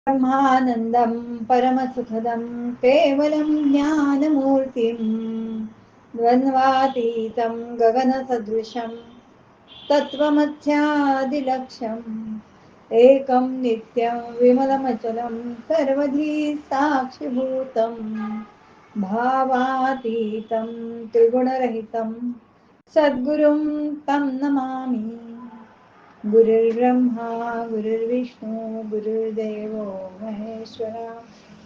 ब्रह्मानन्दं परमसुखदं केवलं ज्ञानमूर्तिं द्वन्द्वातीतं गगनसदृशं तत्त्वमध्यादिलक्ष्यम् एकं नित्यं विमलमचलं सर्वधी साक्षिभूतं भावातीतं त्रिगुणरहितं सद्गुरुं तं नमामि। गुरुर्ब्रह्मा गुरुर्विष्णू गुरुर्देवो महेश्वरा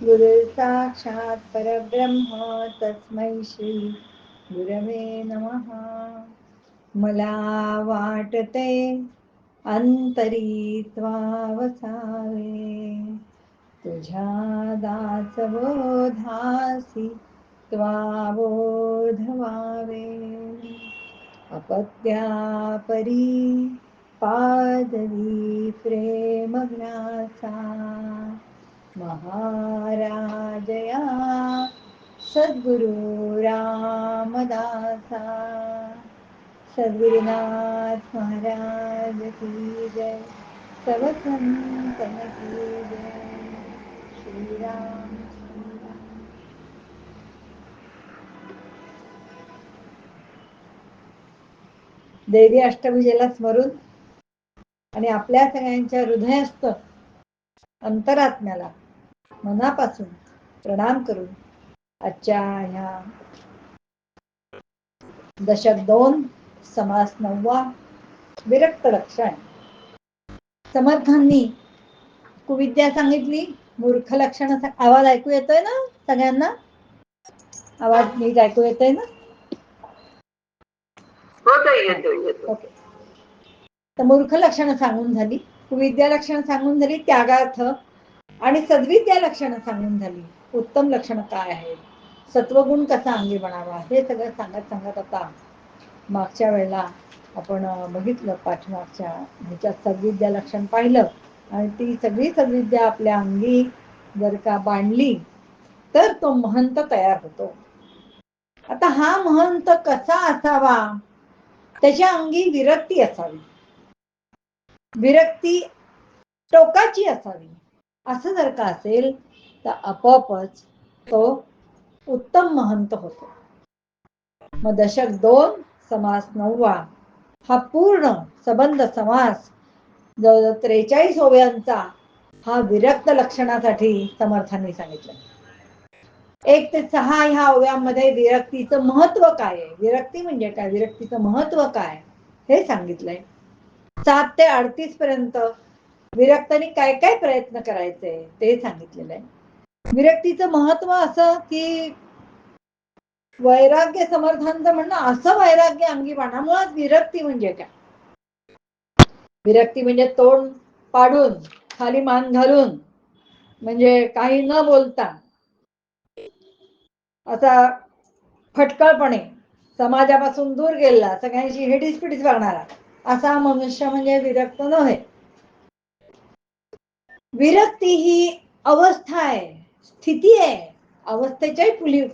गुरुर्साक्षात् परब्रह्म तस्मै श्री गुरवे नमः। मला वाटते अंतरी त्वावसावे तुझ्या दासबोधासी त्वाबोध व्हावे अपत्यापरी पादवी प्रेमग्नासा महाराजया सद्गुरु रामदासा सद्गुरुनाथ महाराज की जय सब संतन की जय श्रीराम श्रीराम। देवी अष्टभुजेला स्मरून आणि आपल्या सगळ्यांच्या हृदयस्थ अंतरात्म्याला मनापासून प्रणाम करून आजच्या ह्या दशक 2 समास 9 विरक्त लक्षण समर्थांनी कुविद्या सांगितली, मूर्ख लक्षण आवाज ऐकू येतोय ना सगळ्यांना? आवाज नीट ऐकू येतोय ना? ओके. तर मूर्ख लक्षणं सांगून झाली, कुविद्या लक्षणं सांगून झाली, त्यागार्थ आणि सद्विद्या लक्षणं सांगून झाली. उत्तम लक्षणं काय आहेत, सत्वगुण कसा अंगी बनावा हे सगळं सांगत आता मागच्या वेळेला आपण बघितलं, पाठमागच्या ह्याच्यात सद्विद्या लक्षण पाहिलं आणि ती सगळी सद्विद्या आपल्या अंगी जर का बांधली तर तो महंत तयार होतो. आता हा महंत कसा असावा, त्याच्या अंगी विरक्ती असावी, विरक्ती टोकाची असावी. असं जर का असेल तर आपोआपच तो उत्तम महंत होतो. मग दशक 2 समास 9 हा पूर्ण सबंध समास जवळजवळ 43 ओव्यांचा हा विरक्त लक्षणासाठी समर्थांनी सांगितलं. 1 ते 6 ह्या ओव्यांमध्ये विरक्तीचं महत्व काय आहे, विरक्ती म्हणजे काय, विरक्तीचं महत्व काय हे सांगितलंय. 7 ते 38 पर्यंत विरक्तांनी काय काय प्रयत्न करायचे ते सांगितलेलं आहे. विरक्तीचं महत्व असं की वैराग्य समर्थांचं म्हणणं असं वैराग्य अंगी बाणा. मुळात विरक्ती म्हणजे काय, विरक्ती म्हणजे तोंड पाडून खाली मान घालून म्हणजे काही न बोलता असा फटकळपणे समाजापासून दूर गेलेला, सगळ्यांशी हेडीसपिडीस वागणारा असा मनुष्य म्हणजे विरक्त नव्हे. विरक्ती ही अवस्था आहे, स्थिती आहे. अवस्थेच्याही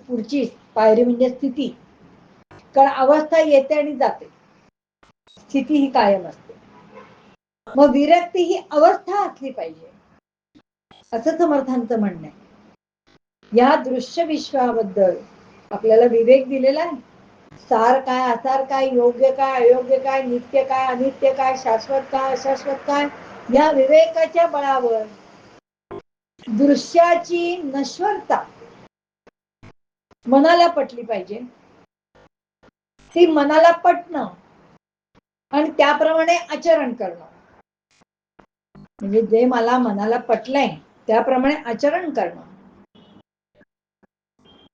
पुढची पायरी म्हणजे स्थिती, कारण अवस्था येते आणि जाते, स्थिती ही कायम असते. मग विरक्ती ही अवस्था असली पाहिजे असं समर्थांचं म्हणणं आहे. या दृश्य विश्वाबद्दल आपल्याला विवेक दिलेला आहे. सार काय, आसार काय, योग्य काय, अयोग्य काय, नित्य काय, अनित्य काय, शाश्वत काय, अशाश्वत काय, या विवेकाच्या बळावर दृश्याची नश्वरता मनाला पटली पाहिजे. ती मनाला पटणं आणि त्याप्रमाणे आचरण करणं, म्हणजे जे मला मनाला पटलंय त्याप्रमाणे आचरण करणं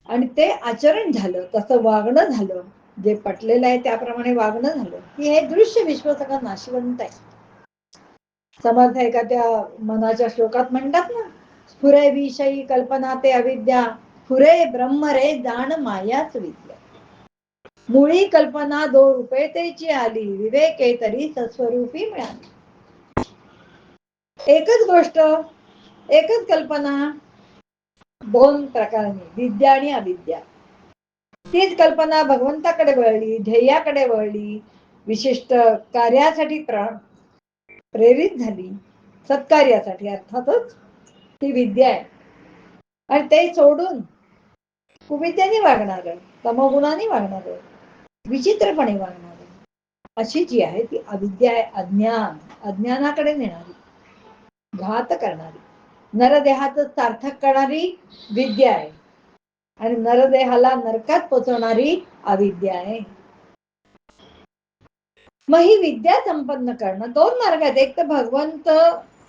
आणि ते आचरण झालं, तसं वागणं झालं, जे पटलेलं आहे त्याप्रमाणे वागणं झालं की हे दृश्य विश्व सगळं नाशवंत आहे. समर्थ एखाद्या मनाच्या श्लोकात म्हणतात ना, स्फुरे विषयी कल्पना ते अविद्या, स्फुरे ब्रह्म रे जाण मायाच विद्या. मुळी कल्पना 2 रूपेतेची आली, विवेके तरी सस्वरूपी मिळाली. एकच गोष्ट, एकच कल्पना 2 प्रकारांनी, विद्या आणि अविद्या. तीच कल्पना भगवंताकडे वळली, ध्येयाकडे वळली, विशिष्ट कार्यासाठी प्रेरित झाली, सत्कार्यासाठी अर्थातच, ती विद्या आहे. आणि ते सोडून कुविद्याने वागणार, तमोगुणाने वागणार, विचित्रपणे वागणार, अशी जी आहे ती अविद्या आहे. अज्ञान, अज्ञानाकडे नेणारी, घात करणारी, नरदेहाचं सार्थक करणारी विद्या आहे. आणि नरदेहाला नरकात पोचवणारी अविद्या आहे. मग ही विद्या संपन्न करणं दोन मार्ग आहेत. एक तर भगवंत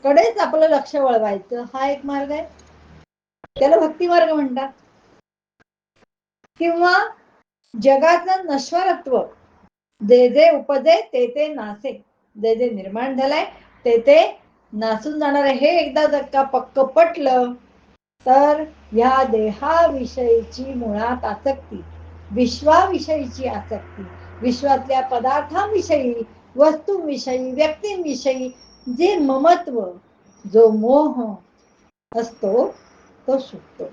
कडेच आपलं लक्ष वळवायचं, हा एक मार्ग आहे, त्याला भक्ती मार्ग म्हणतात. किंवा जगाचं नश्वरत्व, जे जे उपजे ते ते नासे, जे जे निर्माण झालंय ते ते नासून जाणार आहे. हे एकदा जर का पक्क पटलं तर या देहाविषयीची मुळात आसक्ती, विश्वाविषयीची आसक्ती, विश्वातल्या पदार्थांविषयी, वस्तूंविषयी, व्यक्तींविषयी जे ममत्व, जो मोह असतो तो सुटतो,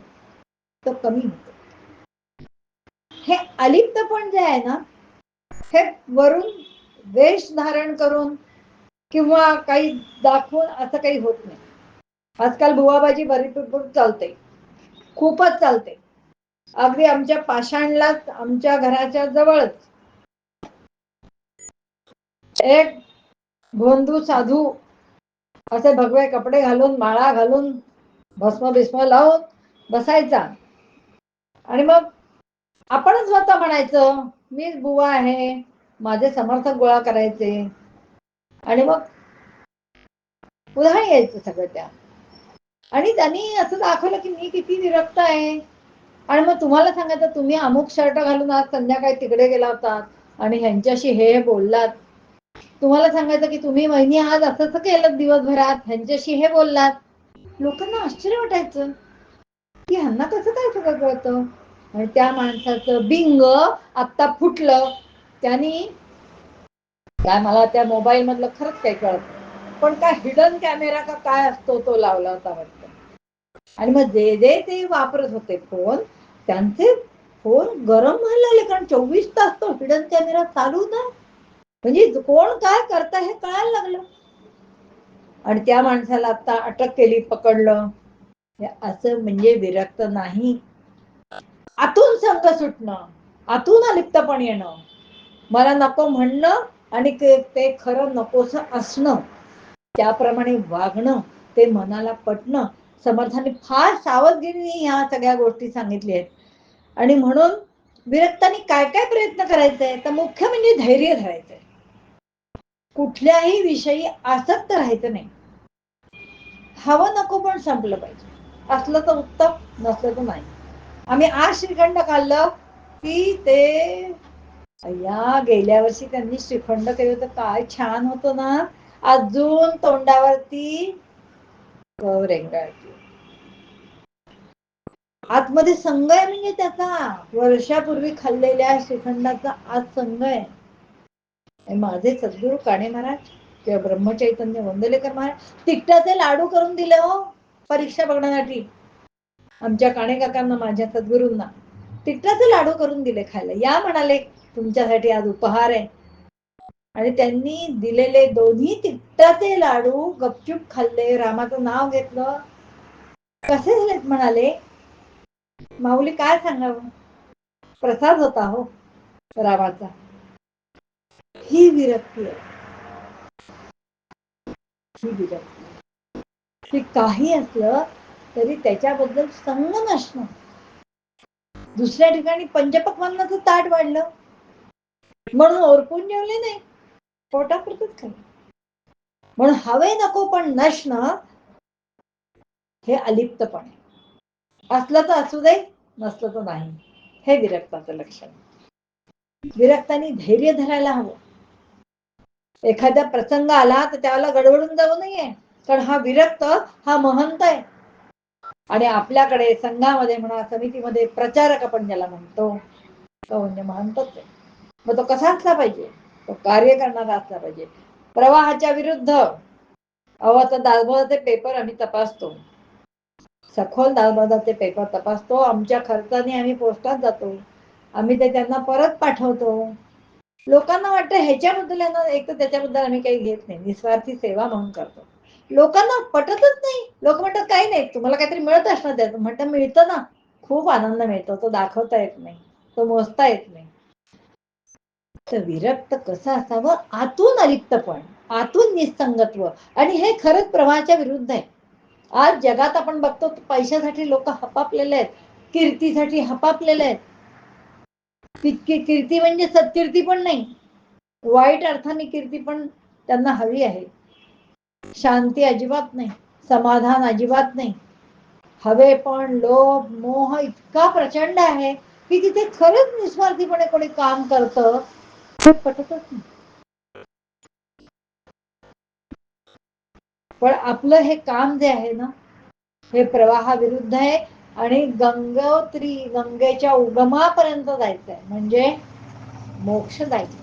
तो कमी होतो. हे अलिप्तपण जे आहे ना, हे वरून वेश धारण करून किंवा काही दाखवून असं काही होत नाही. आजकाल भुवाबाजी भरपूर चालते, खूपच चालते. अगदी आमच्या पाषाणलाच, आमच्या घराच्या जवळच एक भोंदू साधू असे भगवे कपडे घालून, माळा घालून, भस्म बिस्म लावून बसायचा. आणि मग आपणच स्वतः म्हणायचं मीच बुवा आहे, माझे समर्थक गोळा करायचे. आणि मग उदाहरण यायचं सगळं त्या. आणि त्यांनी असं दाखवलं की मी किती विरक्त आहे. आणि मग तुम्हाला सांगायचं तुम्ही अमुक शर्ट घालून आज संध्याकाळी तिकडे गेला होतात आणि ह्यांच्याशी हे बोललात. तुम्हाला सांगायचं की तुम्ही वहिनी आज असं केलं दिवसभरात, ह्यांच्याशी हे बोललात. लोकांना आश्चर्य वाटायचं की ह्यांना कसं काय सगळं कळतं. आणि त्या माणसाचं बिंग आत्ता फुटलं. त्यांनी काय, मला त्या मोबाईल मधलं खरंच काही कळत, पण काय हिडन कॅमेरा का काय असतो तो लावला होता वाटतं. आणि मग जे जे ते वापरत होते फोन, त्यांचे फोन गरम व्हायला लागले, कारण 24 तास तो हिडन कॅमेरा चालू होता. म्हणजे कोण काय करता हे कळायला लागलं. आणि त्या माणसाला आता अटक केली, पकडलं. असं म्हणजे विरक्त नाही, आतून संग सुटणं, आतून अलिप्तपण येणं, मला नको म्हणणं आणि ते खरं नकोस असणं, त्याप्रमाणे वागणं, ते मनाला पटणं. समर्थांनी फार सावधगिरीने ह्या सगळ्या गोष्टी सांगितल्या आहेत. आणि म्हणून विरक्तांनी काय काय प्रयत्न करायचे, तर मुख्य म्हणजे धैर्य धरायचंय. कुठल्याही विषयी आसक्त राहायचं नाही. हवं नको पण संपलं पाहिजे. असलं तर उत्तम, नसलं तर नाही. आम्ही आज श्रीखंड खाल्लं की ते या गेल्या वर्षी त्यांनी श्रीखंड केलं होतं, काय छान होतं ना, अजून तोंडावरती रेंगाळते. आतमध्ये संग आहे, म्हणजे त्याचा वर्षापूर्वी खाल्लेल्या श्रीखंडाचा आज संग आहे. माझे सद्गुरू काणे महाराज किंवा ब्रह्मचैतन्य वंदलेकर महाराज तिखटाचे लाडू करून दिले हो, परीक्षा बघण्यासाठी. आमच्या काणे काकांना, माझ्या सद्गुरूंना तिखटाचे लाडू करून दिले खायला. या म्हणाले तुमच्यासाठी आज उपहार आहे. आणि त्यांनी दिलेले दोन्ही तिखटाचे लाडू गपचूप खाल्ले, रामाचं नाव घेतलं. कसे झालेत म्हणाले, माऊली काय सांगावं, प्रसाद होता हो रामाचा. ही विरक्ती आहे, ही विरक्ती. की काही असलं तरी त्याच्याबद्दल संग नसणं. दुसऱ्या ठिकाणी पंचपक्वान्नाचं ताट वाढलं म्हणून ओरपून जेवले नाही, पोटापुरतच खाल्लं. म्हणून हवे नको पण नसणं हे अलिप्तपण आहे. असलं तर असू दे, नसलं तर नाही, हे विरक्ताचं लक्षण. विरक्तांनी धैर्य धरायला हवं. एखादा प्रसंग आला तर त्याला गडबडून जाऊ नये, कारण हा विरक्त हा महंत आहे. आणि आपल्याकडे संघामध्ये म्हणा, समितीमध्ये प्रचारक आपण ज्याला म्हणतो, तो म्हणजे महंतच आहे. मग तो कसा असला पाहिजे, तो कार्य करणारा असला पाहिजे. प्रवाहाच्या विरुद्ध. अहो आता दासबोधाचे पेपर आम्ही तपासतो, सखोल दासबोधाचे पेपर तपासतो. आमच्या खर्चाने आम्ही पोस्टात जातो, आम्ही ते त्यांना परत पाठवतो. लोकांना वाटतं ह्याच्याबद्दल यांना, एक तर त्याच्याबद्दल आम्ही काही घेत नाही, निस्वार्थी सेवा म्हणून करतो. लोकांना पटतच नाही. लोक म्हणतात काही नाही, तुम्हाला काहीतरी मिळत असणार त्याचं. म्हणतात मिळतं ना, खूप आनंद मिळतो, तो दाखवता येत नाही, तो मोजता येत नाही. तर विरक्त कसं असावं? आतून अलिप्तपण, आतून निसंगत्व. आणि हे खरंच प्रवाहाच्या विरुद्ध आहे. आज जगात आपण बघतो पैशासाठी लोक हपापलेले आहेत, कीर्तीसाठी हपापलेले आहेत. कीर्ती म्हणजे सत्कीर्ती पण नाही, वाईट अर्थाने कीर्ती पण त्यांना हवी आहे. शांती अजिबात नाही, समाधान अजिबात नाही. हवे पण लोभ मोह इतका प्रचंड आहे की तिथे खरंच निस्वार्थीपणे कोणी काम करतं हे पटतच नाही. पण आपलं हे काम जे आहे ना, हे प्रवाहाविरुद्ध आहे. आणि गंगोत्री, गंगेच्या उगमापर्यंत जायचंय, म्हणजे मोक्ष जायचं,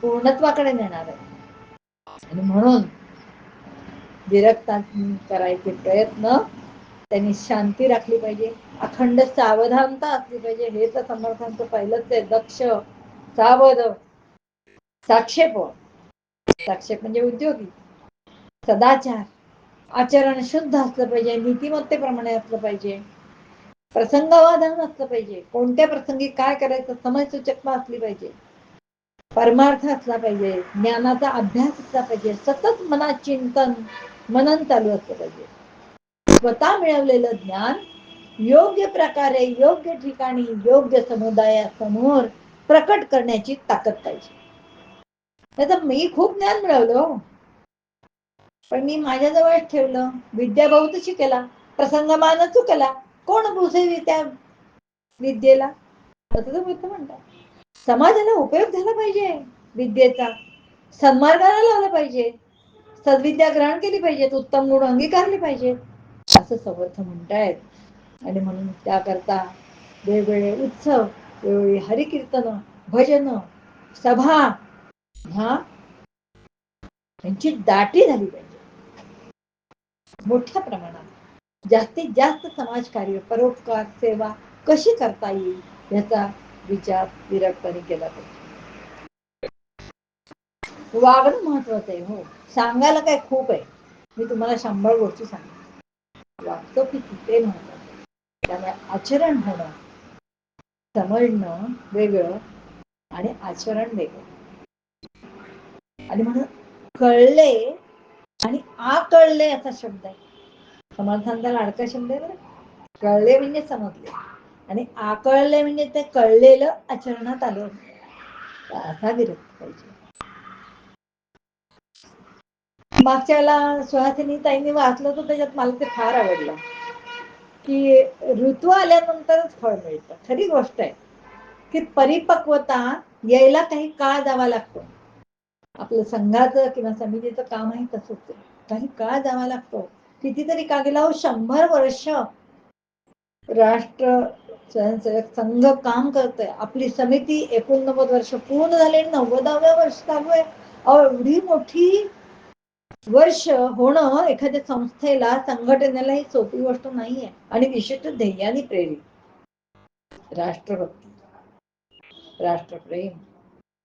पूर्णत्वाकडे नेणार आहे. आणि म्हणून विरक्तांनी करायचे प्रयत्न, त्यांनी शांती राखली पाहिजे, अखंड सावधानता असली पाहिजे. हे तर समर्थांचं पहिलंच आहे, दक्ष, सावध, साक्षेप. साक्षेप म्हणजे उद्योगी, सदाचार, आचरण शुद्ध असलं पाहिजे, नीतिमत्तेप्रमाणे असलं पाहिजे, प्रसंगावधान असलं पाहिजे, कोणत्या प्रसंगी काय करायचं समयसूचकता असली पाहिजे, परमार्थ असला पाहिजे, ज्ञानाचा अभ्यास असला पाहिजे, सतत मनात चिंतन मनन चालू असलं पाहिजे. स्वतः मिळवलेलं ज्ञान योग्य प्रकारे, योग्य ठिकाणी, योग्य समुदायासमोर प्रकट करण्याची ताकद पाहिजे. त्याचं मी खूप ज्ञान मिळवलं, पण मी माझ्याजवळच ठेवलं, विद्याभूत शिकेला, प्रसंगमान चुकला, कोण बुसेवी त्या विद्येला, असं बुद्ध म्हणतात. समाजाला उपयोग झाला पाहिजे विद्येचा, सन्मार्गाला लावला पाहिजे, सद्विद्या ग्रहण केली पाहिजेत, उत्तम गुण अंगीकारले पाहिजेत, असं समर्थ म्हणतायत. आणि म्हणून त्याकरता वेगवेगळे उत्सव, वेगवेगळी हरिकीर्तन, भजन, सभा, ह्या यांची दाटी झाली पाहिजे मोठ्या प्रमाणात. जास्तीत जास्त समाजकार्य, परोपकार, सेवा कशी करता येईल याचा विचार विरक्ताने केला पाहिजे. वागणं महत्वाचं आहे. हो, सांगायला काय खूप आहे, मी तुम्हाला 100 गोष्टी सांगते, वागतो की ते महत्वाचं. त्यामुळे आचरण होणं, समजणं वेगळं आणि आचरण वेगळं. आणि म्हणून कळले आणि आकळले असा शब्द आहे, समर्थांचा लाडका शब्द आहे बरं. कळले म्हणजे समजले, आणि आकळले म्हणजे ते कळलेलं आचरणात आलं, असा विरक्त पाहिजे. मागच्याला सुहासिनी ताईंनी वाचलं तर त्याच्यात मला ते फार आवडलं की ऋतू आल्यानंतरच फळ मिळतं. खरी गोष्ट आहे की परिपक्वता यायला काही काळ जावा लागतो. आपलं संघाचं किंवा समितीचं काम आहे तसंच आहे, काही काळ जावा लागतो. कितीतरी का गेला 100 वर्ष राष्ट्र स्वयंसेवक संघ काम करतोय, आपली समिती 89 वर्ष पूर्ण झाले, 90व्या वर्ष चालू आहे. एवढी मोठी वर्ष होणं एखाद्या संस्थेला, संघटनेला ही सोपी गोष्ट नाहीये. आणि विशिष्ट ध्येयाने प्रेरित राष्ट्रभक्ती, राष्ट्रप्रेम,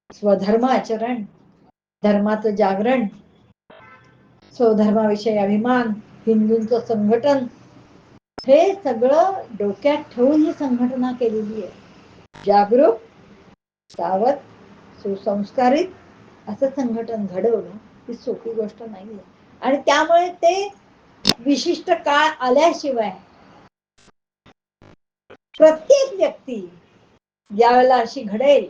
स्वधर्म आचरण, धर्माचं जागरण, स्वधर्माविषयी अभिमान, हिंदूंचं संघटन, हे सगळं डोक्यात ठेवून ही संघटना केलेली आहे. जागरूक, सावध, सुसंस्कारित असं संघटन घडवणं ही सोपी गोष्ट नाहीये. आणि त्यामुळे ते विशिष्ट काळ आल्याशिवाय प्रत्येक व्यक्ती ज्यावेळेला अशी घडेल,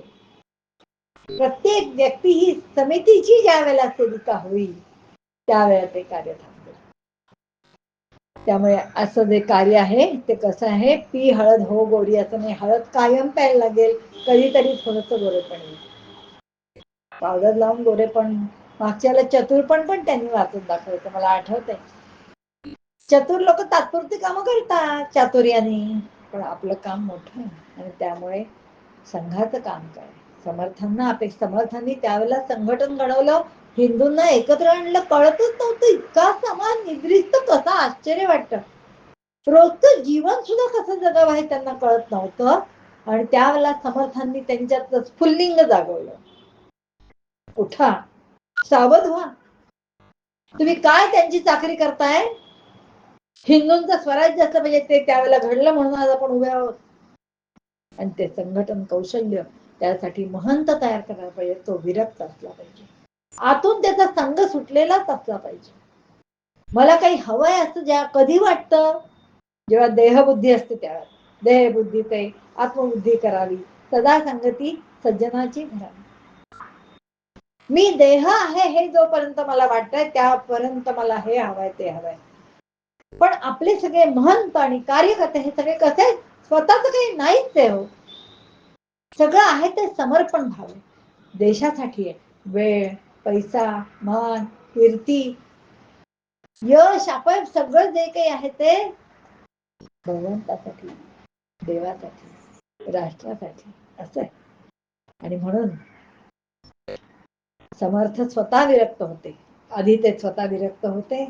प्रत्येक व्यक्ती ही समितीची ज्या वेळेला सेविका होईल त्यावेळेला ते कार्य थांबेल. त्यामुळे असं जे कार्य आहे ते कसं आहे, पी हळद हो गोरी असं नाही, हळद कायम प्यायला लागेल, कधीतरी थोडस गोरेपण येईल. पावडर लावून गोरेपण, मागच्याला चतुरपण पण त्यांनी वाचून दाखवायचं, मला आठवतंय. चतुर लोक तात्पुरती कामं करतात चातुर्याने, पण आपलं काम मोठं आहे. आणि त्यामुळे संघाचं काम काय, समर्थांना समर्थांनी त्यावेळेला संघटन घडवलं, हिंदूंना एकत्र आणलं, कळतच नव्हतं, इतका समान निद्रिस्त कसा, आश्चर्य वाटतं. रोजचं जीवन सुद्धा कसं जगावं हे त्यांना कळत नव्हतं. आणि त्यावेळेला समर्थांनी त्यांच्यात स्फुल्लिंग जागवलं, उठा, सावध व्हा, तुम्ही काय त्यांची चाकरी करताय? हिंदूंचं स्वराज्य असलं पाहिजे, ते त्यावेळेला घडलं म्हणून आज आपण उभे आहोत. आणि ते संघटन कौशल्य त्यासाठी महंत तयार करायला पाहिजे, तो विरक्त असला पाहिजे, आतून त्याचा संघ सुटलेलाच असला पाहिजे. मला काही हवंय असं ज्या कधी वाटतं, जेव्हा देहबुद्धी असते त्यावेळेला. देहबुद्धी ते आत्मबुद्धी करावी, सदा संगती सज्जनाची धरावी. मी देह आहे हे जोपर्यंत मला वाटतंय त्यापर्यंत मला हे हवंय ते हवंय. पण आपले सगळे महंत आणि कार्यकर्ते हे सगळे कसे, स्वतःच काही नाहीच आहे हो. सगळं आहे ते समर्पण भाव देशासाठी आहे. वेळ, पैसा, मान, कीर्ती, यश, अपयश सगळं जे काही आहे ते भगवंतासाठी, देवासाठी, राष्ट्रासाठी असं आहे. आणि म्हणून समर्थ स्वतः विरक्त होते. आधी ते स्वतः विरक्त होते,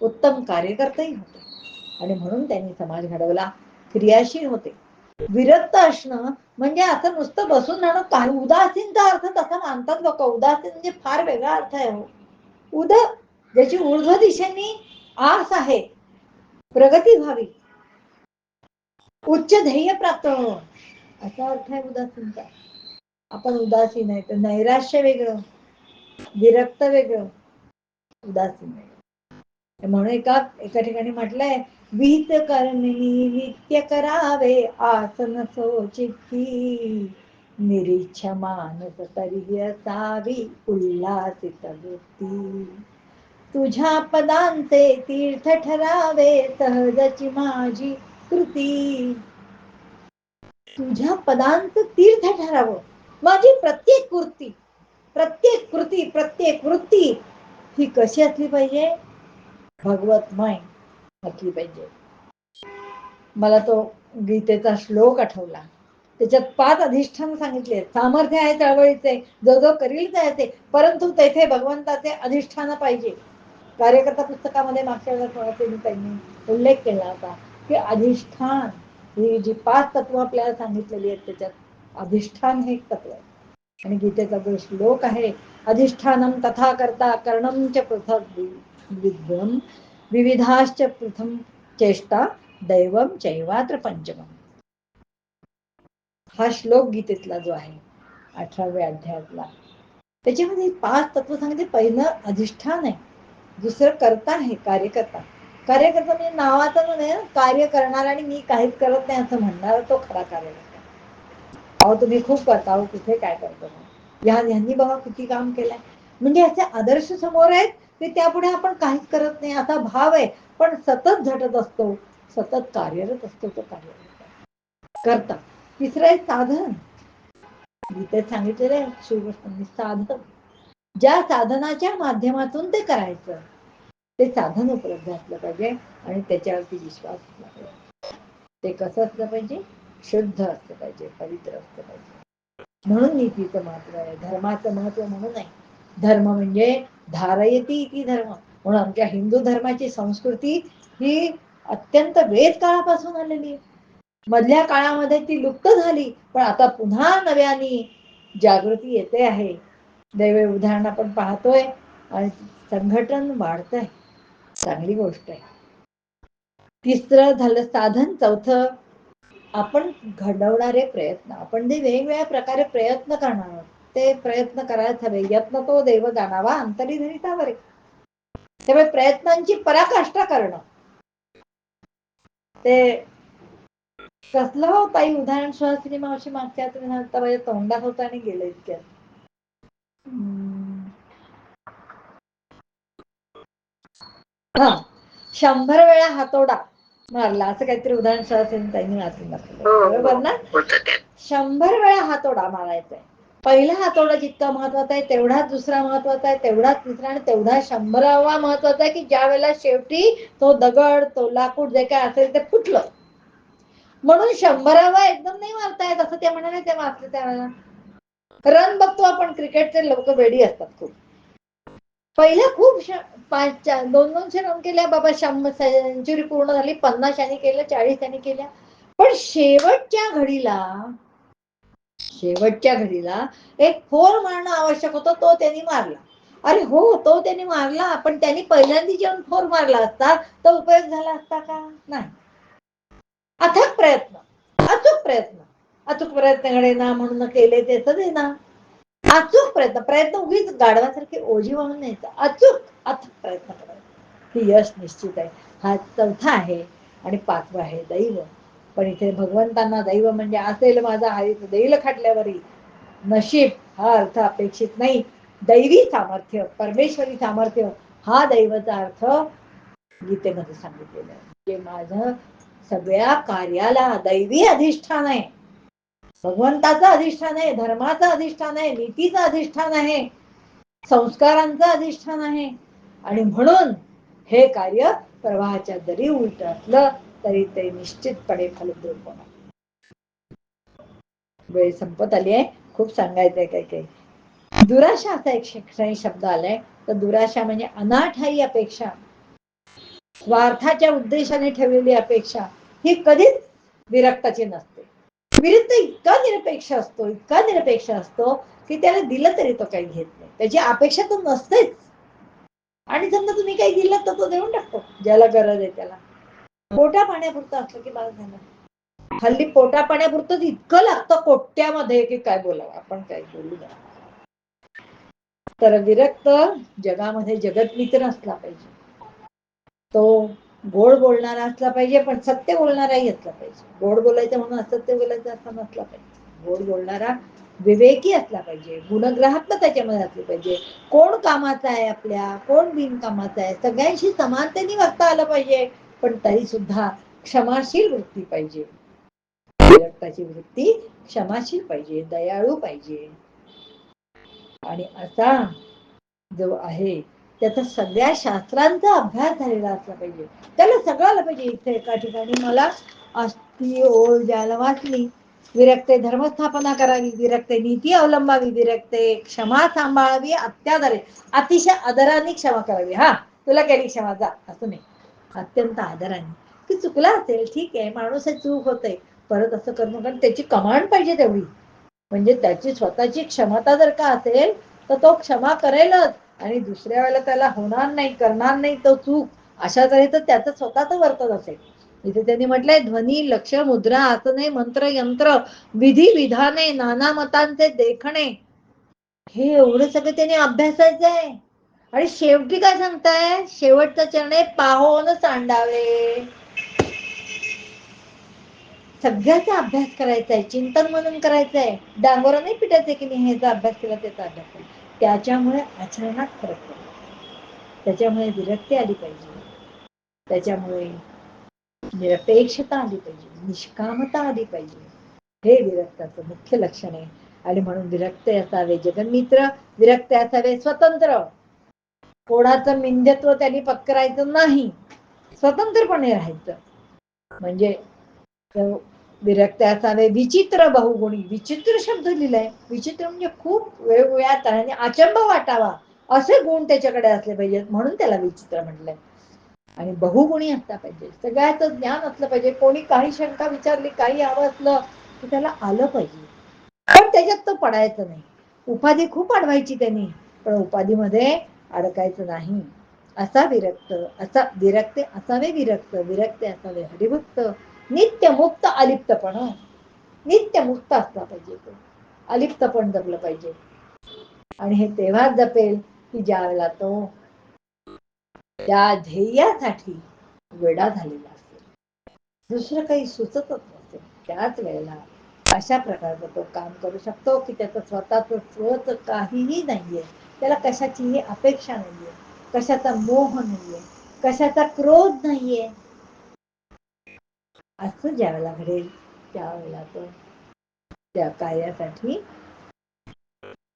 उत्तम कार्यकर्तेही होते, आणि म्हणून त्यांनी समाज घडवला, क्रियाशील होते. विरक्त असणं म्हणजे असं नुसतं बसून राहणं, काही उदासीनचा अर्थ तसा मानतात लोक. उदासीन म्हणजे फार वेगळा अर्थ आहे हो. ज्याची ऊर्ध्व दिशेने आस आहे, प्रगती व्हावी, उच्च ध्येय प्राप्त व्हावं, असा अर्थ आहे उदासीनता. आपण उदासीन आहे तर नैराश्य वेगळं, विरक्त वेगळं, उदासीन वेगळं. म्हणून एका ठिकाणी म्हटलंय, विहित करणी नित्य करावे, आसन सोचिती, निरीच्छ मानस तरी असावी, उल्हासित वृत्ती. तुझ्या पदांचे तीर्थ ठरावे, सहजची माझी कृती. तुझ्या पदांचं तीर्थ ठरावं, माझी प्रत्येक कृती, प्रत्येक कृती, प्रत्येक वृत्ती ही कशी असली पाहिजे? भगवतमय असली पाहिजे. मला तो गीतेचा श्लोक आठवला. त्याच्यात 5 अधिष्ठान सांगितले. सामर्थ्य आहे चळवळीचे, जो जो करील त्याचे, परंतु तेथे भगवंताचे अधिष्ठान पाहिजे. कार्यकर्ता पुस्तकामध्ये मागच्या वेळेला त्यांनी उल्लेख केला होता की अधिष्ठान ही जी 5 तत्व आपल्याला सांगितलेली आहेत त्याच्यात अधिष्ठान हे एक तत्व आहे. आणि गीतेचा जो श्लोक आहे, अधिष्ठानम तथा करता कर्णम च पृथक विद्वम विविधाश्च प्रथम चेष्टा दैवम चैवात्र पंचमम. हा श्लोक गीतेतला जो आहे 18व्या अध्यायातला, त्याच्यामध्ये 5 तत्व सांगितले. पहिलं अधिष्ठान आहे, दुसरं कर्ता आहे, कार्यकर्ता. कार्यकर्ता म्हणजे नावाचं म्हणे कार्य करणार आणि मी काहीच करत नाही असं म्हणणार, तो खरा कार्यकर्ता. अहो तुम्ही खूप करता, अहो कुठे काय करतो, ह्यांनी बाबा किती काम केलंय, म्हणजे असे आदर्श समोर आहेत की त्यापुढे आपण काहीच करत नाही असा भाव आहे. पण सतत झटत असतो, सतत कार्यरत असतो तो कार्यरत करता. तिसरं आहे साधन. गीतेत सांगितलेलं आहे श्रीकृष्णांनी, साधन, ज्या साधनाच्या माध्यमातून ते करायचं ते साधन उपलब्ध असलं पाहिजे आणि त्याच्यावरती विश्वास असला पाहिजे. ते कसं असलं पाहिजे? शुद्ध असलं पाहिजे, पवित्र असलं पाहिजे. म्हणून नीतीचं महत्व आहे, धर्माचं महत्व म्हणून आहे. धर्म म्हणजे धारयती इति धर्म. म्हणून आमच्या हिंदू धर्माची संस्कृती ही अत्यंत वेद काळापासून आलेली आहे. मधल्या काळामध्ये ती लुप्त झाली, पण आता पुन्हा नव्याने जागृती येते आहे. दैवी उदाहरण आपण पाहतोय आणि संघटन वाढतंय, चांगली गोष्ट आहे. तिसरं झालं साधन. चौथं आपण घडवणारे प्रयत्न. आपण जे वेगवेगळ्या प्रकारे प्रयत्न करणार आहोत ते प्रयत्न करायला हवे. यत्न तो देव जाणावा अंतरी धरिता बरे. त्यामुळे प्रयत्नांची पराकाष्ठा करणं. ते कसलं हो ताई उदाहरण? सुहासिनी मावशी मागच्या आता माझ्या तोंडात होतं आणि गेलं इतक्यात. हा, 100 वेळा हातोडा मारला असं काहीतरी उदाहरण सुहासिनी ताईंनी वाचून दाखवलं, बरोबर ना? 100 वेळा हातोडा मारायचा आहे. पहिला हातोडा जितका महत्वाचा आहे तेवढाच दुसरा महत्वाचा आहे, तेवढाच तिसरा आणि तेवढा 100वा महत्वाचा आहे की ज्या वेळेला शेवटी तो दगड, तो लाकूड जे काय असेल ते फुटलं. म्हणून 100वा एकदम नाही मारता येत असं ते म्हणाले ते वाचले त्यावेळेला. रन बघतो आपण, क्रिकेटचे लोक वेडी असतात खूप. पहिल्या खूप 200 रन केल्या बाबा, सेंचुरी पूर्ण झाली, 50 यांनी केल्या, 40 यांनी केल्या. पण शेवटच्या घडीला एक 4 मारणं आवश्यक होतं, तो त्यांनी मारला. अरे हो, तो त्याने मारला, पण त्यांनी पहिल्यांदा जेव्हा फोर मारला असता तर उपयोग झाला असता का? नाही. अथक प्रयत्न, अचूक प्रयत्न, अचूक प्रयत्न घडेना म्हणून केले ते सदे ना. अचूक प्रयत्न उगीच गाढवासारखे ओझी वाहून न्यायचा, अचूक अथक प्रयत्न करायचा की यश निश्चित आहे. हा चौथा आहे. आणि पाचवा आहे दैव. पण इथे भगवंतांना दैव म्हणजे असेल माझा हरीच देईल खाटल्यावरी, नशीब हा अर्थ अपेक्षित नाही. दैवी सामर्थ्य, परमेश्वरी सामर्थ्य हा दैवाचा अर्थ गीतेमध्ये सांगितलेला आहे. म्हणजे माझं सगळ्या कार्याला दैवी अधिष्ठान आहे, भगवंताचं अधिष्ठान आहे, धर्माचं अधिष्ठान आहे, नीतीचं अधिष्ठान आहे, संस्कारांचं अधिष्ठान आहे. आणि म्हणून हे कार्य प्रवाहाच्या जरी उलट असलं तरी ते निश्चितपणे फलद्रूप होणार. वेळ संपत आली आहे, खूप सांगायचंय काही काही. दुराशा असा एक शिक्षणी शब्द आलाय. तर दुराशा म्हणजे अनाठायी अपेक्षा, स्वार्थाच्या उद्देशाने ठेवलेली अपेक्षा ही कधीच विरक्ताची नसते. विरक्त इतका निरपेक्ष असतो, इतका निरपेक्ष असतो की त्याला दिलं तरी तो काही घेत नाही, त्याची अपेक्षा तर नसतेच. आणि समजा तुम्ही काही दिलं तर तो देऊन टाकतो ज्याला गरज आहे त्याला. पोटा पाण्यापुरतं असलं की बाळ झालं. हल्ली पोटा पाण्यापुरतं इतकं लागतं कोट्यामध्ये की काय बोलावं, आपण काय बोलू नये. तर विरक्त जगामध्ये जगतमित्र असला पाहिजे. तो गोड बोलणारा असला पाहिजे, पण सत्य बोलणाराही असला पाहिजे. गोड बोलायचं म्हणून असत्य बोलायचं असं नसला पाहिजे. गोड बोलणारा विवेकी असला पाहिजे, गुणग्राहकता त्याच्यामध्ये असली पाहिजे. कोण कामाचा आहे आपल्या, कोण बिनकामाचा आहे, सगळ्यांशी समानतेने वागता आलं पाहिजे. पण तरी सुद्धा क्षमाशील वृत्ती पाहिजे. विरक्ताची वृत्ती क्षमाशील पाहिजे, दयाळू पाहिजे. आणि असा जो आहे त्याचा सगळ्या शास्त्रांचा अभ्यास झालेला असला पाहिजे. त्याला सगळं आलं पाहिजे. इथे एका ठिकाणी मला ती ओळ द्यायला वाचली, विरक्ते धर्मस्थापना करावी, विरक्ते नीती अवलंबावी, विरक्ते क्षमा सांभाळावी, अत्यादरे अतिशय आदराने क्षमा करावी. हा तुला केली क्षमा, जा, असं नाही, अत्यंत आदराने. की चुकला असेल ठीक आहे, माणूस आहे, चूक होते, परत असं करणं, कारण त्याची कमांड पाहिजे तेवढी. म्हणजे त्याची स्वतःची क्षमता जर का असेल तर तो क्षमा करेलच, आणि दुसऱ्या वेळेला त्याला होणार नाही, करणार नाही तो चूक, अशा तऱ्हेचं त्याचं स्वतःच वर्तन असेल. इथे त्यांनी म्हटलंय ध्वनी, लक्ष, मुद्रा, आसने, मंत्र, यंत्र, विधी विधाने, नाना मतांचे देखणे, हे एवढं सगळं त्यांनी अभ्यासायचं आहे. आणि शेवटी काय सांगताय, शेवटचं चरणे पाहोन सांडावे. सगळ्याचा अभ्यास करायचा आहे, चिंतन म्हणून करायचं आहे. डांगोरा नाही पिटायचं की नाही, ह्याचा अभ्यास केला त्याचा अभ्यास केला. त्याच्यामुळे आचरणात फरक पडतो, त्याच्यामुळे विरक्ती आली पाहिजे, त्याच्यामुळे निरपेक्षता आली पाहिजे, निष्कामता आली पाहिजे. हे विरक्ताचं मुख्य लक्षण आहे. आणि म्हणून विरक्त असावे जगन्मित्र, विरक्त असावे स्वतंत्र, कोणाचं मिंध्यत्व त्यांनी पत्करायचं नाही, स्वतंत्रपणे राहायचं. म्हणजे विरक्त असावे विचित्र बहुगुणी, विचित्र शब्द लिहिलाय. विचित्र म्हणजे खूप वेगवेगळ्या तऱ्हेने अचंब वाटावा असे गुण त्याच्याकडे असले पाहिजेत, म्हणून त्याला विचित्र म्हटलंय. आणि बहुगुणी असला पाहिजे, सगळ्याचं ज्ञान असलं पाहिजे. कोणी काही शंका विचारली, काही हवं असलं तर त्याला आलं पाहिजे, पण त्याच्यात तो पडायचं नाही. उपाधी खूप अडवायची त्यांनी, पण उपाधीमध्ये अडकायचं नाही. असा विरक्त, असा विरक्ते असावे विरक्त, विरक्ते असावे हरिभक्त, नित्य मुक्त अलिप्तपण, नित्य मुक्त असला पाहिजे तो, अलिप्तपण जपलं पाहिजे. आणि हे तेव्हाच जपेल की ज्या वेळेला तो त्या ध्येयासाठी वेडा झालेला असेल, दुसरं काही सुचतच नसेल, त्याच वेळेला अशा प्रकारचा तो काम करू शकतो की त्याचं स्वतःच स्वच काहीही नाहीये, त्याला कशाचीही अपेक्षा नाहीये, कशाचा मोह नाहीये, कशाचा क्रोध नाहीये. असं ज्या वेळेला घडेल त्यावेळेला तो त्या कार्यासाठी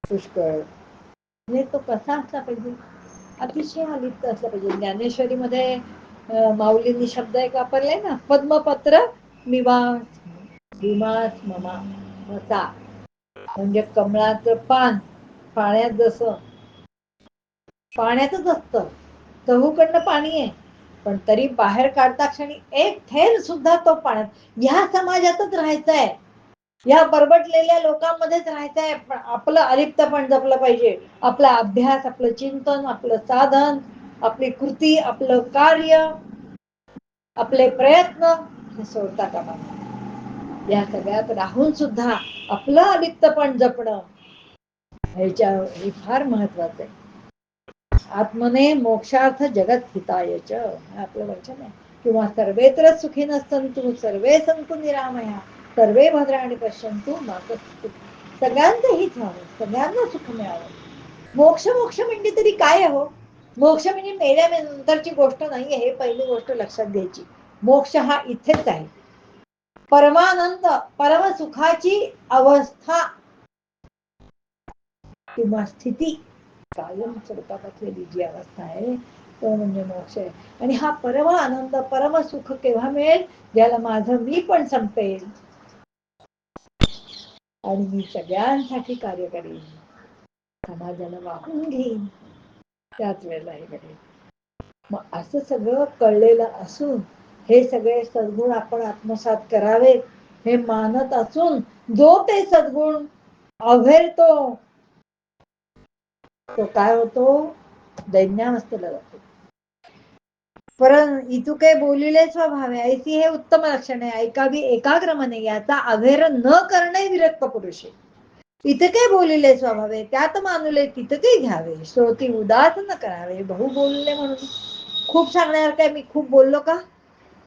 पुष्कळ, म्हणजे तो कसा असला पाहिजे, अतिशय अलिप्त असला पाहिजे. ज्ञानेश्वरीमध्ये माऊलींनी शब्द एक वापरलाय ना, पद्मपत्र निवास विमास ममा मसा, म्हणजे कमळाचं पान पाण्यात जसं पाण्यातच असतं, चहूकडनं पाणी आहे, पण तरी बाहेर काढता क्षणी एक थेंब सुद्धा तो पाण्यात, ह्या समाजातच राहायचंय. या बरबटलेल्या लोकांमध्येच राहायचंय. आपलं अलिप्तपण जपलं पाहिजे. आपला अभ्यास, आपलं चिंतन, आपलं साधन, आपली कृती, आपलं कार्य, आपले प्रयत्न हे सोडता कामा नये. या सगळ्यात राहून सुद्धा आपलं अलिप्तपण जपणं हे फार महत्वाचं आहे. आत्मने मोक्षार्थ जगत हितायच आपलं वचन आहे. किंवा सर्वेत्र सुखीन सन्तु सर्वे सन्तु निरामया सर्वे भद्राणि पश्यन्तु मा कश्चित्. सगळ्यांचं हित व्हावं, सगळ्यांना सुख मिळावं. मोक्ष मोक्ष म्हणजे तरी काय हो? मोक्ष म्हणजे मेल्यानंतरची गोष्ट नाहीये, हे पहिली गोष्ट लक्षात घ्यायची. मोक्ष हा इथेच आहे. परमानंद, परमसुखाची अवस्था किंवा स्थिती कायम स्वरूपात असलेली जी अवस्था आहे तो म्हणजे मोक्ष आहे. आणि हा परम आनंद, परम सुख केव्हा मिळेल? ज्याला माझं मी पण संपेल आणि मी सगळ्यांसाठी कार्य करेन, समाजाला वाहून घेईन, त्याच वेळेला हे घडेल. मग असं सगळं कळलेलं असून हे सगळे सद्गुण आपण आत्मसात करावेत हे मानत असून जो ते सद्गुण अवहेळतो तो काय होतो? दैन्यावस्थेला जातो. इतुके बोलिले स्वभावे ऐसी हे उत्तम लक्षण आहे. ऐकावी एकाग्र मने याचा अवहेर न करणे विरक्त पुरुषे. इतके बोलिले स्वभावे त्यात मानुले तितके घ्यावे. श्रोती उदास न करावे. बहु बोलले म्हणून खूप सांगण्यासारखं आहे. मी खूप बोललो का?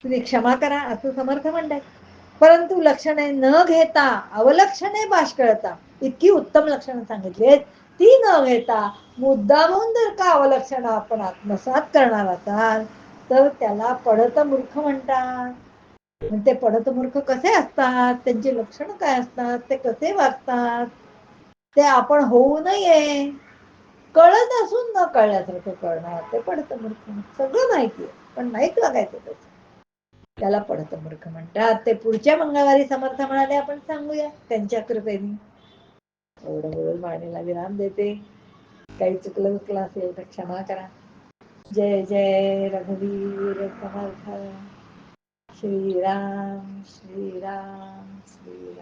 तुम्ही क्षमा करा असं समर्थ म्हणताय. परंतु लक्षणे न घेता अवलक्षणे बाष्कळता इतकी उत्तम लक्षणं सांगितली ती न घेता मुद्दामून जर का अवलक्षणं आपण आत्मसात करणार असाल तर त्याला पढत मूर्ख म्हणतात. ते पढत मूर्ख कसे असतात? त्यांची लक्षणं काय असतात? ते कसे वागतात? ते आपण होऊ नये. कळत असून न कळल्यासारखं करणार ते पढत मूर्ख. सगळं माहितीये पण नाहीच वागायचं तसं, त्याला पढत मूर्ख म्हणतात. ते पुढच्या मंगळवारी समर्थ म्हणाले आपण सांगूया त्यांच्या कृपेने. एवढं बोलून वाणीला विराम देते. काही चुकलं असेल तर क्षमा करा. जय जय रघुवीर समर्थ. श्रीराम श्रीराम श्रीराम.